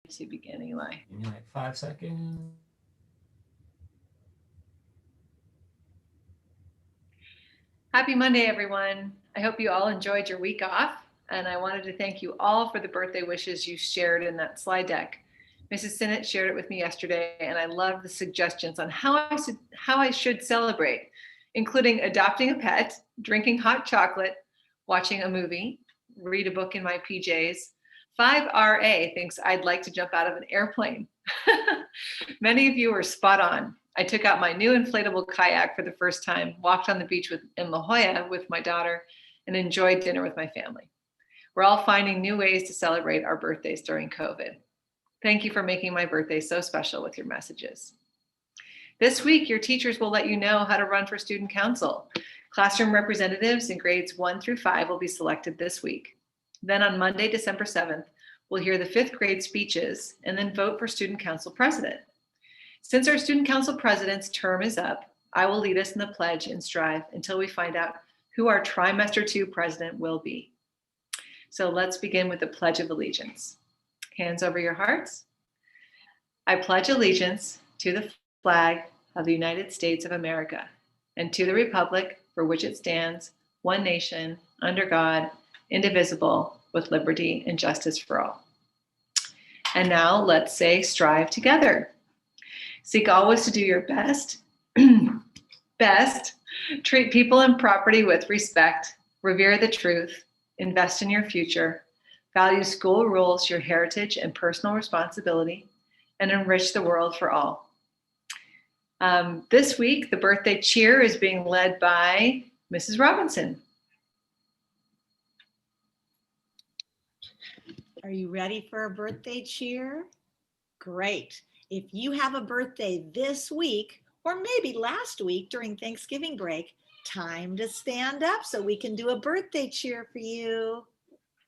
to begin, Eli. Give me like 5 seconds. Happy Monday, everyone. I hope you all enjoyed your week off, and I wanted to thank you all for the birthday wishes you shared in that slide deck. Mrs. Sinnott shared it with me yesterday, and I love the suggestions on how I should celebrate, including adopting a pet, drinking hot chocolate, watching a movie, read a book in my PJs. 5RA thinks I'd like to jump out of an airplane. Many of you were spot on. I took out my new inflatable kayak for the first time, walked on the beach in La Jolla with my daughter, and enjoyed dinner with my family. We're all finding new ways to celebrate our birthdays during COVID. Thank you for making my birthday so special with your messages. This week, your teachers will let you know how to run for student council. Classroom representatives in grades 1 through 5 will be selected this week. Then on Monday, December 7th, we'll hear the 5th grade speeches and then vote for student council president. Since our student council president's term is up, I will lead us in the pledge and strive until we find out who our trimester 2 president will be. So let's begin with the Pledge of Allegiance. Hands over your hearts. I pledge allegiance to the flag of the United States of America and to the republic for which it stands, one nation, under God, indivisible, with liberty and justice for all. And now let's say strive together. Seek always to do your best, treat people and property with respect, revere the truth, invest in your future, value school rules, your heritage and personal responsibility, and enrich the world for all. This week, the birthday cheer is being led by Mrs. Robinson. Are you ready for a birthday cheer? Great. If you have a birthday this week, or maybe last week during Thanksgiving break, time to stand up so we can do a birthday cheer for you.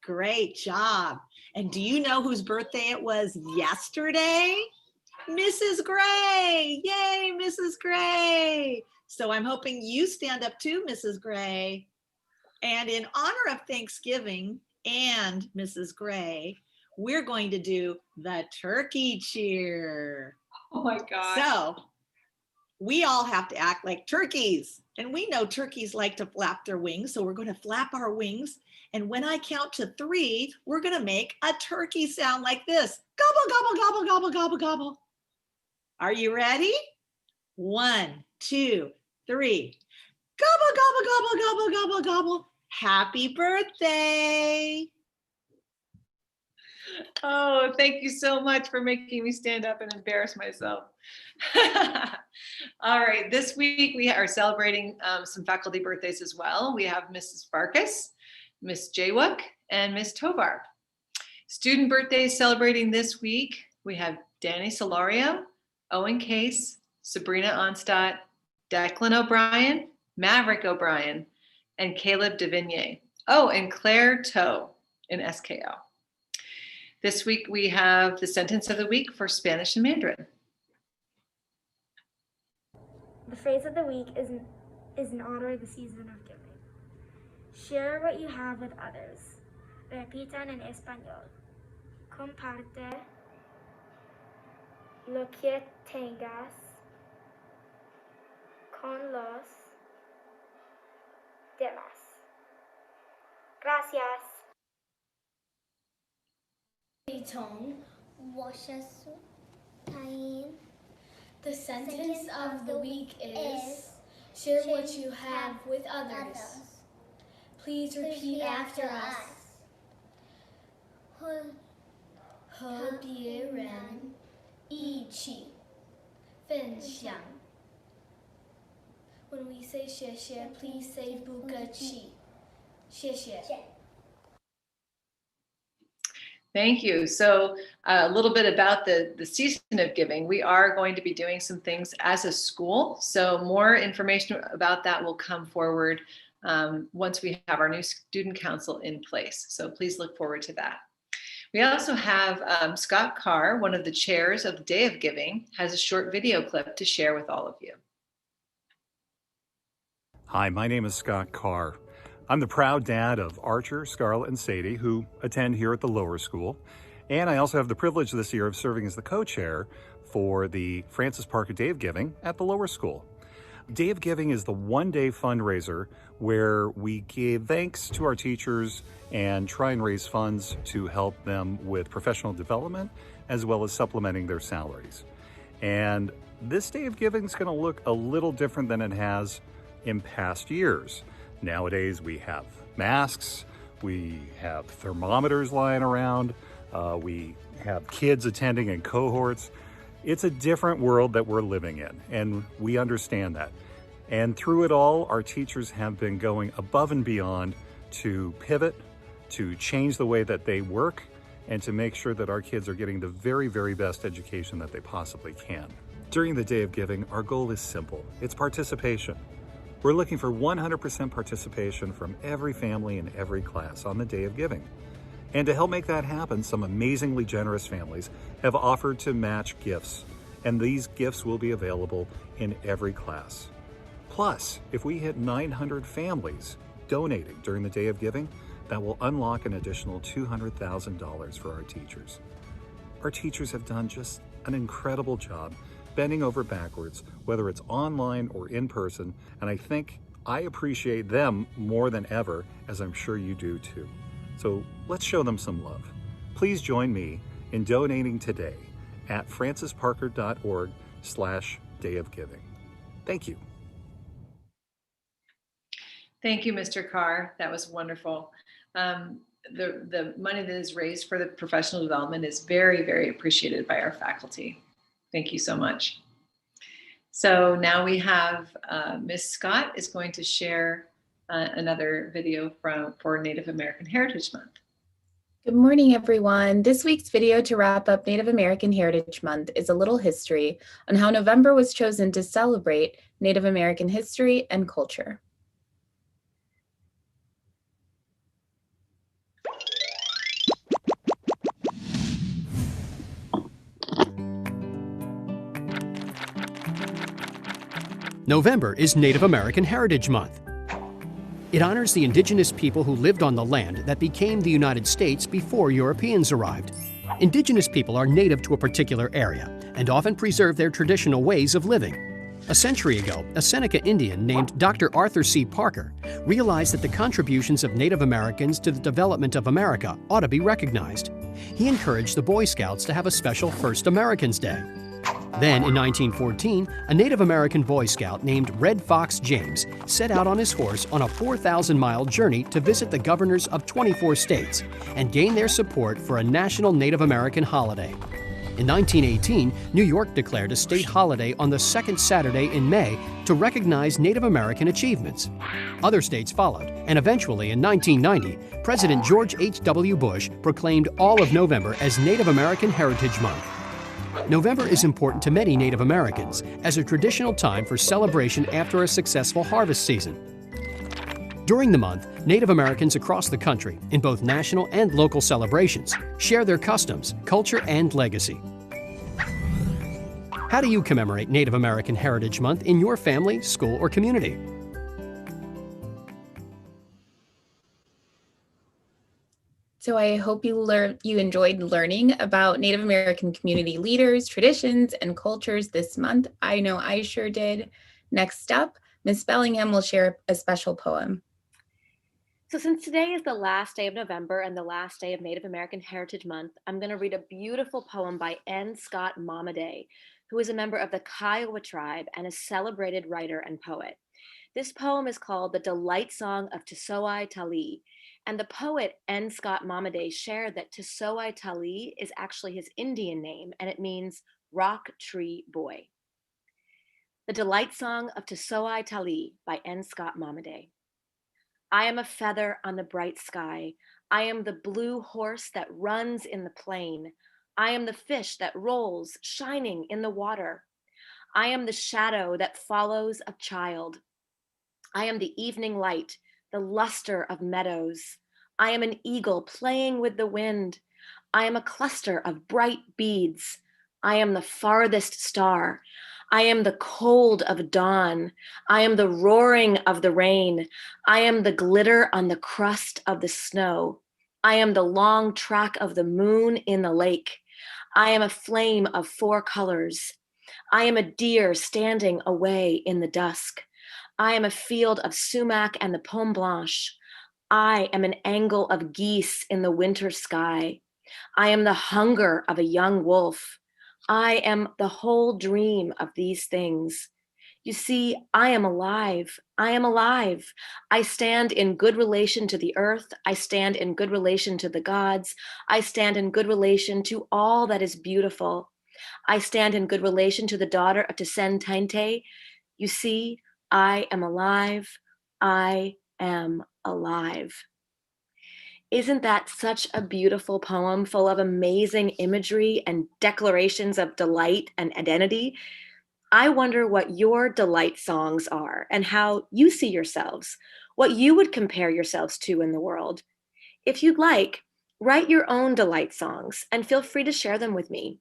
Great job. And do you know whose birthday it was yesterday? Mrs. Gray. Yay, Mrs. Gray. So I'm hoping you stand up too, Mrs. Gray. And in honor of Thanksgiving and Mrs. Gray, we're going to do the turkey cheer. Oh my God. So we all have to act like turkeys. And we know turkeys like to flap their wings. So we're going to flap our wings. And when I count to 3, we're going to make a turkey sound like this. Gobble, gobble, gobble, gobble, gobble, gobble. Are you ready? 1, 2, 3. Gobble, gobble, gobble, gobble, gobble, gobble. Happy birthday. Oh, thank you so much for making me stand up and embarrass myself. All right, this week we are celebrating some faculty birthdays as well. We have Mrs. Farkas, Miss Jaywuk, and Miss Tovar. Student birthdays celebrating this week, we have Danny Solario, Owen Case, Sabrina Onstadt, Declan O'Brien, Maverick O'Brien, and Caleb Devigny. Oh, and Claire Toe in SKO. This week we have the sentence of the week for Spanish and Mandarin. The phrase of the week is in honor of the season of giving. Share what you have with others. Repitan en español. Comparte lo que tengas con los demás. Gracias. 从 The sentence of the week is share what you have with others. Please repeat after us. 和别人一起分享. When we say 谢谢, please say 不客气. 谢谢. Thank you. So a little bit about the season of giving. We are going to be doing some things as a school. So more information about that will come forward once we have our new student council in place. So please look forward to that. We also have Scott Carr, one of the chairs of the Day of Giving, has a short video clip to share with all of you. Hi, my name is Scott Carr. I'm the proud dad of Archer, Scarlett, and Sadie, who attend here at the lower school. And I also have the privilege this year of serving as the co-chair for the Francis Parker Day of Giving at the lower school. Day of Giving is the one-day fundraiser where we give thanks to our teachers and try and raise funds to help them with professional development as well as supplementing their salaries. And this Day of Giving is going to look a little different than it has in past years. Nowadays we have masks, we have thermometers lying around, we have kids attending in cohorts. It's a different world that we're living in, and we understand that. And through it all, our teachers have been going above and beyond to pivot, to change the way that they work, and to make sure that our kids are getting the very, very best education that they possibly can. During the Day of Giving, our goal is simple. It's participation. We're looking for 100% participation from every family in every class on the Day of Giving. And to help make that happen, some amazingly generous families have offered to match gifts, and these gifts will be available in every class. Plus, if we hit 900 families donating during the Day of Giving, that will unlock an additional $200,000 for our teachers. Our teachers have done just an incredible job bending over backwards, whether it's online or in person, and I appreciate them more than ever, as I'm sure you do too. So let's show them some love. Please join me in donating today at francisparker.org/Day of Giving. Thank you. Thank you, Mr. Carr. That was wonderful. The money that is raised for the professional development is very, very appreciated by our faculty. Thank you so much. So now we have Ms. Scott is going to share another video for Native American Heritage Month. Good morning, everyone. This week's video to wrap up Native American Heritage Month is a little history on how November was chosen to celebrate Native American history and culture. November is Native American Heritage Month. It honors the indigenous people who lived on the land that became the United States before Europeans arrived. Indigenous people are native to a particular area and often preserve their traditional ways of living. A century ago, a Seneca Indian named Dr. Arthur C. Parker realized that the contributions of Native Americans to the development of America ought to be recognized. He encouraged the Boy Scouts to have a special First Americans Day. Then, in 1914, a Native American Boy Scout named Red Fox James set out on his horse on a 4,000-mile journey to visit the governors of 24 states and gain their support for a national Native American holiday. In 1918, New York declared a state holiday on the second Saturday in May to recognize Native American achievements. Other states followed, and eventually, in 1990, President George H.W. Bush proclaimed all of November as Native American Heritage Month. November is important to many Native Americans as a traditional time for celebration after a successful harvest season. During the month, Native Americans across the country, in both national and local celebrations, share their customs, culture, and legacy. How do you commemorate Native American Heritage Month in your family, school, or community? So I hope you enjoyed learning about Native American community leaders, traditions, and cultures this month. I know I sure did. Next up, Ms. Bellingham will share a special poem. So since today is the last day of November and the last day of Native American Heritage Month, I'm going to read a beautiful poem by N. Scott Momaday, who is a member of the Kiowa tribe and a celebrated writer and poet. This poem is called The Delight Song of Tesowai Tali, and the poet N. Scott Momaday shared that Tesowai Tali is actually his Indian name, and it means rock tree boy. The Delight Song of Tesowai Tali by N. Scott Momaday. I am a feather on the bright sky. I am the blue horse that runs in the plain. I am the fish that rolls, shining in the water. I am the shadow that follows a child. I am the evening light, the luster of meadows. I am an eagle playing with the wind. I am a cluster of bright beads. I am the farthest star. I am the cold of dawn. I am the roaring of the rain. I am the glitter on the crust of the snow. I am the long track of the moon in the lake. I am a flame of 4 colors. I am a deer standing away in the dusk. I am a field of sumac and the pomme blanche. I am an angle of geese in the winter sky. I am the hunger of a young wolf. I am the whole dream of these things. You see, I am alive. I am alive. I stand in good relation to the earth. I stand in good relation to the gods. I stand in good relation to all that is beautiful. I stand in good relation to the daughter of Tsen Tainte. You see, I am alive. I am alive. Isn't that such a beautiful poem full of amazing imagery and declarations of delight and identity? I wonder what your delight songs are and how you see yourselves, what you would compare yourselves to in the world. If you'd like, write your own delight songs and feel free to share them with me.